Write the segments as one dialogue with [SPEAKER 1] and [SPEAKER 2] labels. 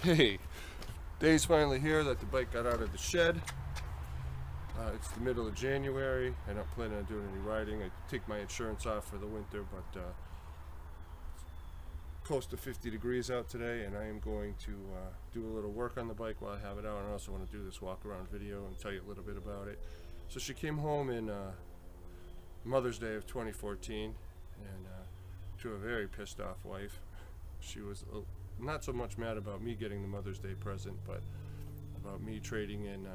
[SPEAKER 1] Hey, day's finally here that the bike got out of the shed. It's the middle of January. I'm not planning on doing any riding. I take my insurance off for the winter, but close to 50 degrees out today, and I am going to do a little work on the bike while I have it out. And I also want to do this walk around video and tell you a little bit about it. So she came home in Mother's Day of 2014, and to a very pissed off wife. She was not so much mad about me getting the Mother's Day present, but about me trading in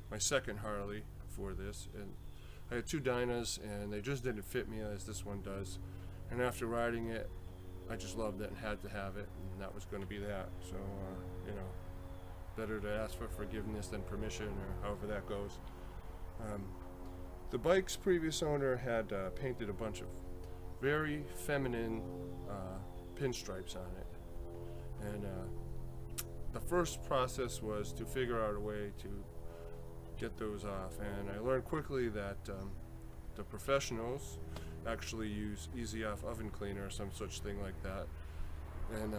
[SPEAKER 1] my second Harley for this. And I had two Dynas, and they just didn't fit me as this one does. And after riding it, I just loved it and had to have it, and that was going to be that. So, better to ask for forgiveness than permission, or however that goes. The bike's previous owner had painted a bunch of very feminine pinstripes on it, and the first process was to figure out a way to get those off. And I learned quickly that the professionals actually use Easy Off oven cleaner or some such thing like that, and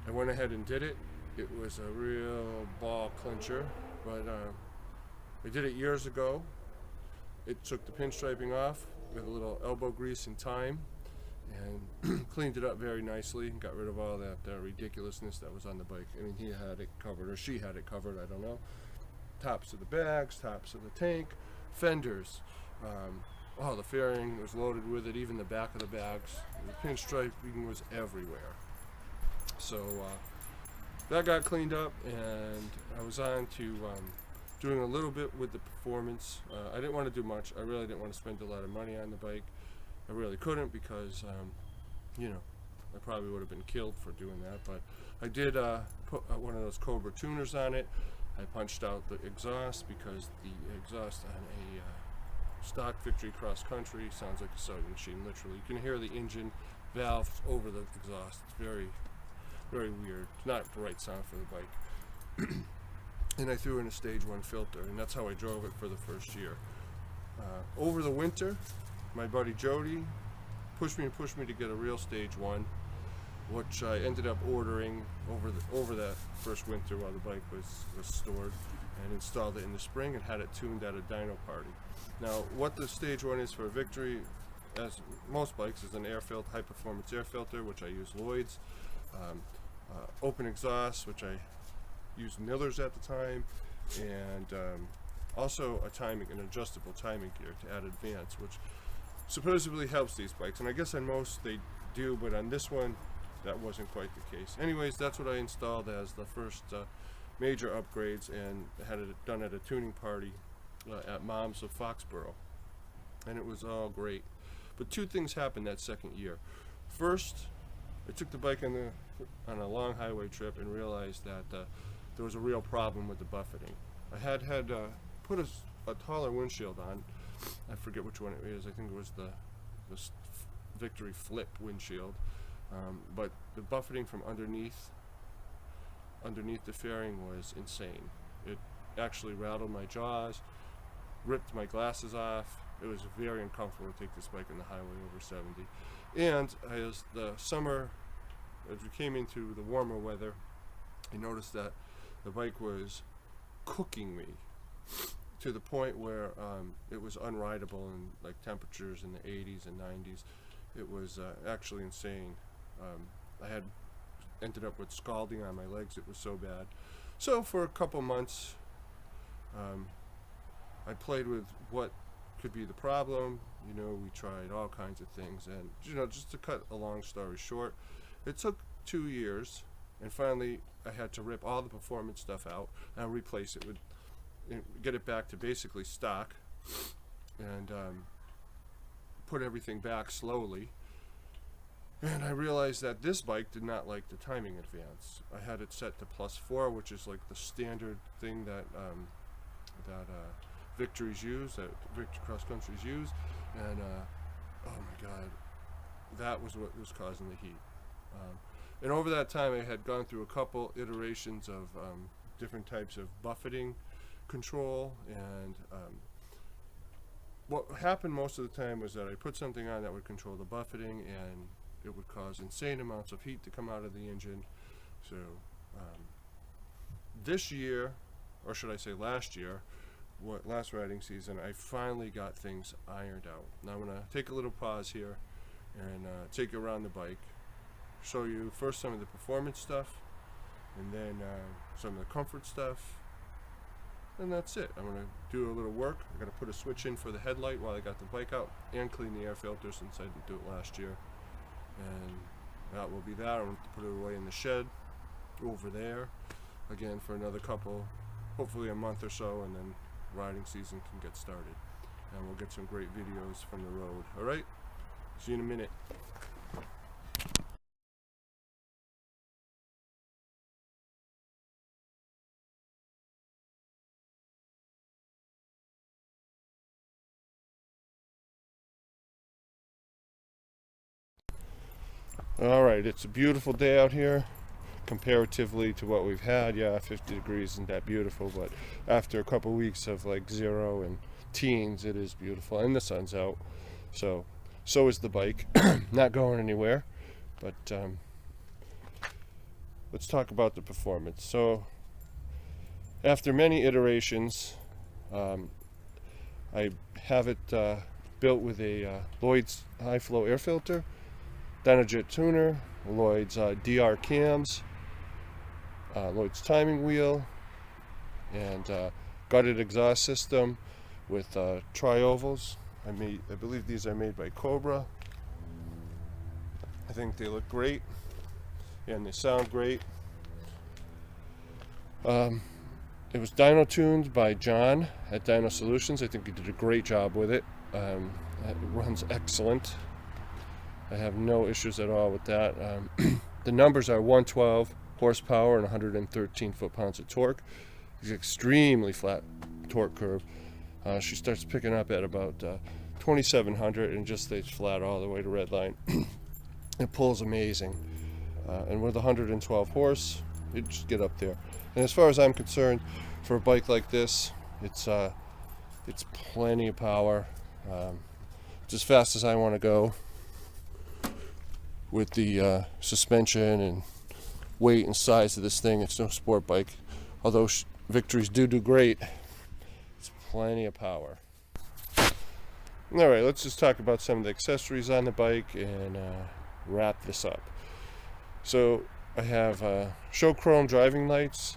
[SPEAKER 1] I went ahead and did it. It was a real ball clincher, but I did it years ago. It took the pinstriping off with a little elbow grease and thyme, and cleaned it up very nicely and got rid of all that ridiculousness that was on the bike. I mean, he had it covered, or she had it covered, I don't know. Tops of the bags, tops of the tank, fenders. The fairing was loaded with it, even the back of the bags. The pinstriping was everywhere. So that got cleaned up, and I was on to doing a little bit with the performance. I didn't want to do much. I really didn't want to spend a lot of money on the bike. I really couldn't because, I probably would have been killed for doing that. But I did put one of those Cobra tuners on it. I punched out the exhaust because the exhaust on a stock Victory Cross Country sounds like a sewing machine, literally. You can hear the engine valves over the exhaust. It's very, very weird. It's not the right sound for the bike. And I threw in a Stage 1 filter, and that's how I drove it for the first year. Over the winter, my buddy Jody pushed me to get a real Stage 1, which I ended up ordering over that first winter while the bike was stored, and installed it in the spring and had it tuned at a dyno party. Now, what the Stage 1 is for Victory, as most bikes, is an high-performance air filter, which I use Lloyd's, open exhaust, which I used Miller's at the time, and also an adjustable timing gear to add advance, which supposedly helps these bikes, and I guess on most they do, but on this one that wasn't quite the case. Anyways, that's what I installed as the first major upgrades, and had it done at a tuning party at Mom's of Foxborough, and it was all great. But two things happened that second year. First, I took the bike on a long highway trip and realized that there was a real problem with the buffeting. I had put a taller windshield on. I forget which one it is. I think it was the Victory Flip windshield. But the buffeting from underneath the fairing was insane. It actually rattled my jaws, ripped my glasses off. It was very uncomfortable to take this bike on the highway over 70. And as the summer, as we came into the warmer weather, I noticed that the bike was cooking me to the point where it was unrideable in like temperatures in the 80s and 90s. It was actually insane. I had ended up with scalding on my legs. It was so bad. So for a couple months, I played with what could be the problem. We tried all kinds of things, and just to cut a long story short, it took 2 years, and finally I had to rip all the performance stuff out and replace it with, get it back to basically stock, and put everything back slowly. And I realized that this bike did not like the timing advance. I had it set to +4, which is like the standard thing that Victories use, that Victory Cross Countries use, and oh my God, that was what was causing the heat. And over that time, I had gone through a couple iterations of different types of buffeting control, and what happened most of the time was that I put something on that would control the buffeting, and it would cause insane amounts of heat to come out of the engine. So This year, or should I say last year, last riding season, I finally got things ironed out. Now I'm going to take a little pause here and take you around the bike, show you first some of the performance stuff, and then some of the comfort stuff, and that's it. I'm going to do a little work. I'm going to put a switch in for the headlight while I got the bike out, and clean the air filter since I didn't do it last year. And that will be that. I'm going to put it away in the shed over there again for another couple, hopefully a month or so, and then riding season can get started. And we'll get some great videos from the road. Alright? See you in a minute. Alright, it's a beautiful day out here comparatively to what we've had. Yeah, 50 degrees isn't that beautiful, but after a couple weeks of like 0 and teens, it is beautiful, and the sun's out. So is the bike. Not going anywhere, but let's talk about the performance. So after many iterations, I have it built with a Lloyd's high flow air filter, Dynojet tuner, Lloyd's DR cams, Lloyd's timing wheel, and gutted exhaust system with tri-ovals. I believe these are made by Cobra. I think they look great and they sound great. It was dyno tuned by John at Dyno Solutions. I think he did a great job with it. It runs excellent. I have no issues at all with that. The numbers are 112 horsepower and 113 foot-pounds of torque. It's extremely flat torque curve. She starts picking up at about 2,700 and just stays flat all the way to red line. It pulls amazing. And with 112 horse, you just get up there. And as far as I'm concerned, for a bike like this, it's plenty of power. It's as fast as I want to go with the suspension and weight and size of this thing. It's no sport bike, although Victorys do great. It's plenty of power. Alright, let's just talk about some of the accessories on the bike and wrap this up. So I have show chrome driving lights.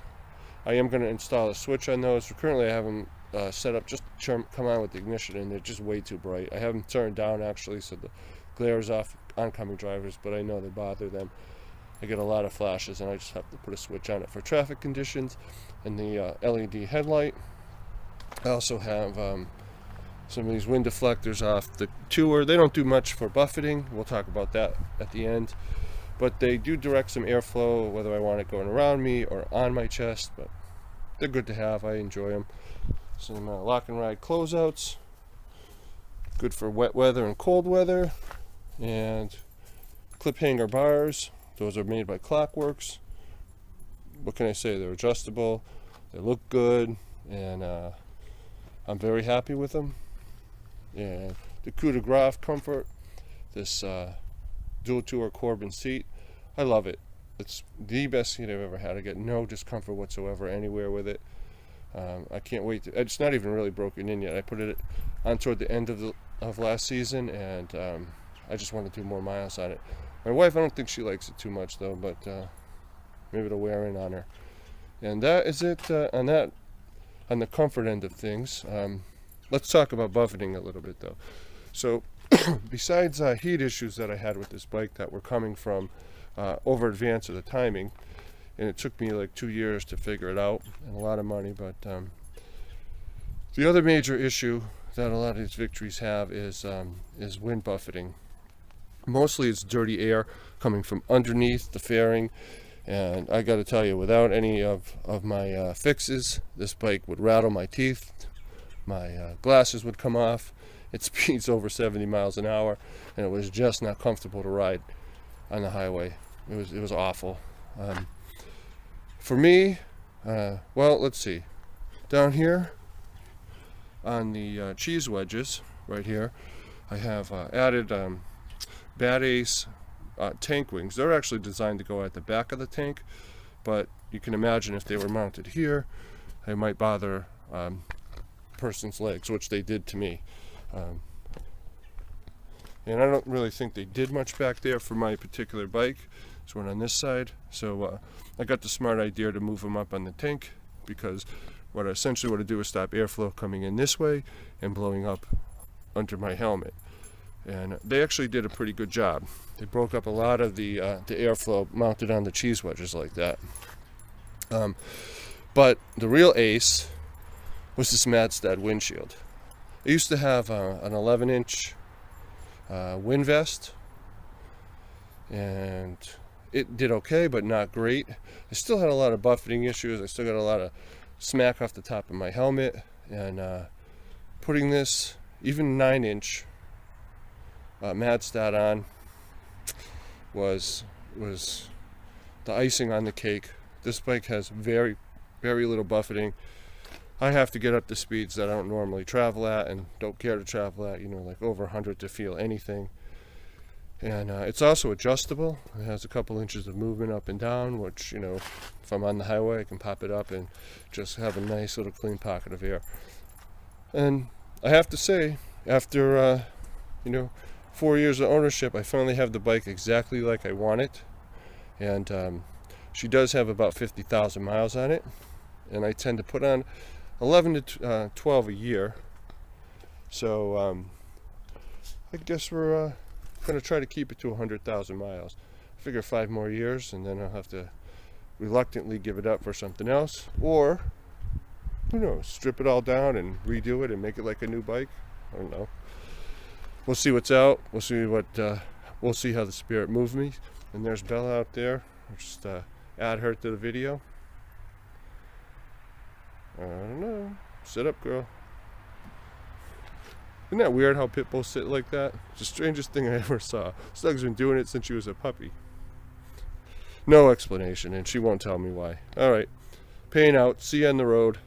[SPEAKER 1] I am going to install a switch on those. Currently I have them set up just to come on with the ignition, and they're just way too bright. I have them turned down actually so the glare is off oncoming drivers, but I know they bother them. I get a lot of flashes and I just have to put a switch on it for traffic conditions. And the LED headlight. I also have some of these wind deflectors off the Tour. They don't do much for buffeting. We'll talk about that at the end. But they do direct some airflow, whether I want it going around me or on my chest. But they're good to have. I enjoy them. Some lock and ride closeouts. Good for wet weather and cold weather. And clip hanger bars. Those are made by Clockworks. What can I say? They're adjustable. They look good. And I'm very happy with them. And the coup de grace comfort. This dual tour Corbin seat. I love it. It's the best seat I've ever had. I get no discomfort whatsoever anywhere with it. I can't wait to, it's not even really broken in yet. I put it on toward the end of last season, and I just want to do more miles on it. My wife, I don't think she likes it too much though, but maybe it'll wear in on her. And that is it on the comfort end of things. Let's talk about buffeting a little bit though. So besides heat issues that I had with this bike that were coming from over advance of the timing, and it took me like 2 years to figure it out and a lot of money, but the other major issue that a lot of these Victorys have is wind buffeting. Mostly it's dirty air coming from underneath the fairing, and I got to tell you, without any of my fixes, this bike would rattle my teeth, my glasses would come off. It speeds over 70 miles an hour, and it was just not comfortable to ride on the highway. It was awful. For me, well, let's see. Down here on the cheese wedges, right here, I have added Bad Ace tank wings. They're actually designed to go at the back of the tank, but you can imagine if they were mounted here, they might bother person's legs, which they did to me. And I don't really think they did much back there for my particular bike. This one on this side. So I got the smart idea to move them up on the tank, because what I essentially want to do is stop airflow coming in this way and blowing up under my helmet. And they actually did a pretty good job. They broke up a lot of the airflow mounted on the cheese wedges like that. But the real ace was this Madstad windshield. I used to have an 11-inch wind vest, and it did okay, but not great. I still had a lot of buffeting issues. I still got a lot of smack off the top of my helmet, and putting this even 9-inch Madstad on was the icing on the cake. This bike has very, very little buffeting. I have to get up to speeds that I don't normally travel at and don't care to travel at, like over 100 to feel anything. And it's also adjustable. It has a couple inches of movement up and down, which, if I'm on the highway, I can pop it up and just have a nice little clean pocket of air. And I have to say, after, 4 years of ownership, I finally have the bike exactly like I want it. And she does have about 50,000 miles on it. And I tend to put on 11 to 12 a year. So I guess we're going to try to keep it to 100,000 miles. I figure 5 more years, and then I'll have to reluctantly give it up for something else, or who knows, strip it all down and redo it and make it like a new bike. I don't know. We'll see what's out. We'll see we'll see how the spirit moves me. And there's Bella out there. I'll just add her to the video. I don't know. Sit up, girl. Isn't that weird how pit bulls sit like that? It's the strangest thing I ever saw. Snug's been doing it since she was a puppy. No explanation, and she won't tell me why. Alright. Paying out. See you on the road.